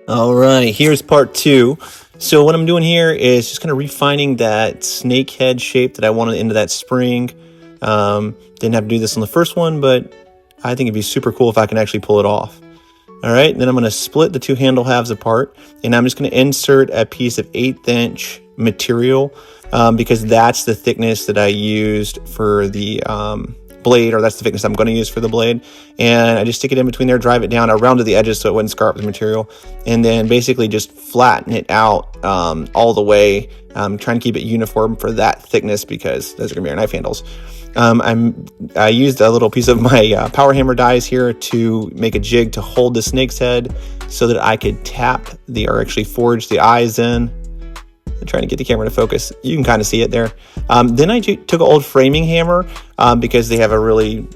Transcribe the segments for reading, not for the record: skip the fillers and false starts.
All right, here's part two. So what I'm doing here is just kind of refining that snake head shape that I wanted into that spring. Didn't have to do this on the first one, but I think it'd be super cool if I can actually pull it off. All right, then I'm going to split the two handle halves apart, and I'm just going to insert a piece of 1/8 inch material because that's the thickness that I used for the blade, or that's the thickness I'm going to use for the blade. And I just stick it in between there, drive it down around to the edges so it wouldn't scar up the material, and then basically just flatten it out all the way. I'm trying to keep it uniform for that thickness because those are going to be our knife handles. I used a little piece of my power hammer dies here to make a jig to hold the snake's head so that I could or actually forge the eyes in. I'm trying to get the camera to focus. You can kind of see it there. Then I took an old framing hammer because they have a really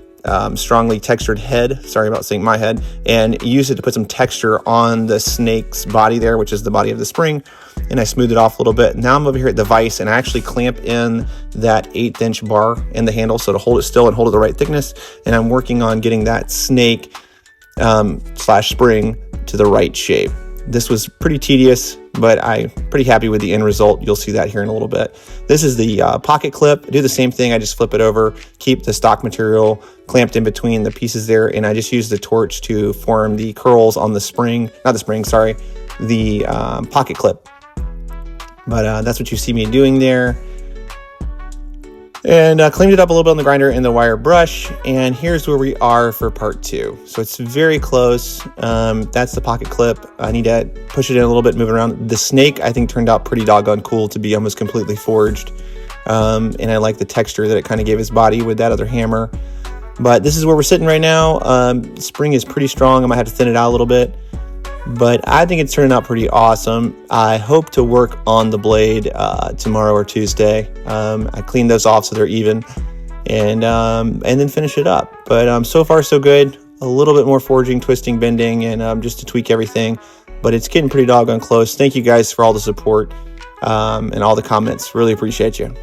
strongly textured head. Sorry about saying my head. And used it to put some texture on the snake's body there, which is the body of the spring. And I smoothed it off a little bit. Now I'm over here at the vise, and I actually clamp in that 1/8 inch bar in the handle so to hold it still and hold it the right thickness. And I'm working on getting that snake slash spring to the right shape. This was pretty tedious, but I'm pretty happy with the end result. You'll see that here in a little bit. This is the pocket clip. I do the same thing. I just flip it over, keep the stock material clamped in between the pieces there, and I just use the torch to form the curls on the spring, the pocket clip. But that's what you see me doing there. And cleaned it up a little bit on the grinder and the wire brush. And here's where we are for part two. So it's very close. That's the pocket clip. I need to push it in a little bit, move it around. The snake, I think, turned out pretty doggone cool to be almost completely forged. And I like the texture that it kind of gave his body with that other hammer. But this is where we're sitting right now. Spring is pretty strong. I might have to thin it out a little bit. But I think it's turning out pretty awesome. I hope to work on the blade tomorrow or Tuesday. I clean those off so they're even, and then finish it up. But so far so good. A little bit more forging, twisting, bending, and just to tweak everything. But it's getting pretty doggone close. Thank you guys for all the support and all the comments. Really appreciate you.